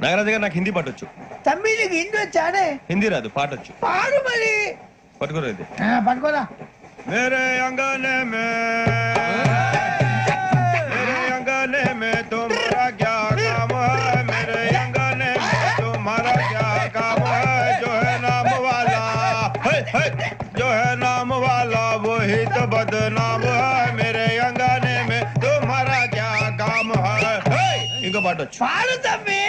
నాగరాజు గారు నాకు హిందీ పాటొచ్చు. తమ్మి నీకు హిందీ వచ్చానే? హిందీ రాదు, పాటొచ్చు. పాడు మరి. పట్టుకోరు ఇది. పట్టుకోరా. మేరే అంగనే మే మేరే అంగనే మే తుమ్హారా క్యా కామ్ హై, మేరే అంగనే మే తుమ్హారా క్యా కామ్ హై, జో హై నామ్ వాలా హై హై, జో హై నామ్ వాలా వహీ తో బద్నామ్ హై, మేరే అంగనే మే తుమ్హారా క్యా కామ్ హై. ఇంకో పాట వచ్చు. పాడు తమ్మి.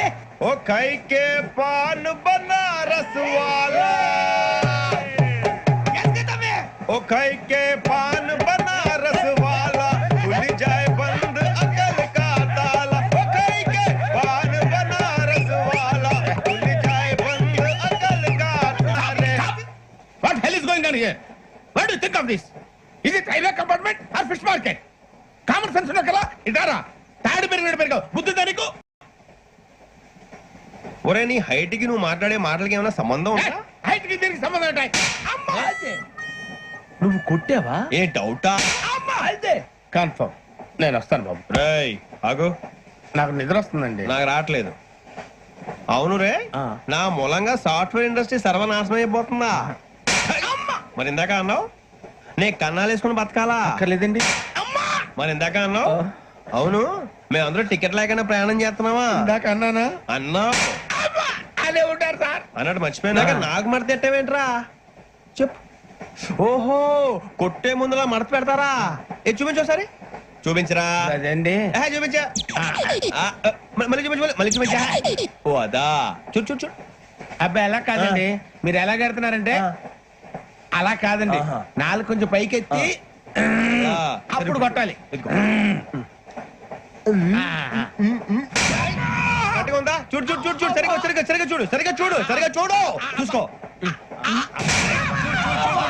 ఓ ఖై కే పాన్ బనారస్ వాలా, ओ खाई के पान बनारस वाला, खुल जाए बंद अकल का ताला. ओ खाई के पान बनारस वाला, खुल जाए बंद अकल का ताला. What hell is going on here? What do you think of this? Is it railway compartment or fish market? Common sense ఉన్న కల ఇదారా తాడు పెరిగావు బుద్ధి దానికి. ఒరే నీ హైట్ కి నువ్వు మాట్లాడే మాటలకి ఏమైనా సంబంధం ఉందా? హైట్ కి దీనికి సంబంధం ఉంటాయి. అమ్మా నువ్వు కొట్టావా? ఏ డౌటా? అమ్మా అయితే కన్ఫర్మ్. నేను వస్తాను బాబు. రేయ్ ఆగు, నాకు నిద్ర వస్తుందండి. నాకు రావట్లేదు. అవును రే, నా మూలంగా సాఫ్ట్వేర్ ఇండస్ట్రీ సర్వనాశనం అయిపోతుందా? మరి ఇందాక అన్నావు నే కన్నాలు వేసుకుని బతకాలా? అక్కర్లేదండి. మరి ఇందాక అన్నావు అవును మేమందరూ టికెట్ లేకుండా ప్రయాణం చేస్తున్నావా? ఇందాక అన్నానా? అన్నావు. అదే ఉంటారు సార్ అన్నట్టు మర్చిపోయినాక నాకు మడత ఎట్టవేంట్రా చెప్పు. ఓహో కొట్టే ముందులా మడత పెడతారా? ఏ చూపించు ఒకసారి. చూపించరా. అదండి. చూపించా. మళ్ళీ చూపించు, మళ్ళీ చూపించా. ఓ అదా, చూడు చూడు చూడు. అబ్బాయి ఎలా కాదండి, మీరు ఎలా కడుతున్నారంటే అలా కాదండి. నాలుగు కొంచెం పైకెత్తి అప్పుడు కొట్టాలి. గట్టిగా ఉందా? చూడు చూడు చూడు చూడు. సరిగా సరిగా సరిగా చూడు, సరిగా చూడు, సరిగా చూడు. చూసుకో,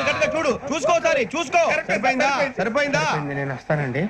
గట్టిగా చూడు, చూసుకో. సరిపోయిందా? సరిపోయిందా? నేను వస్తానండి.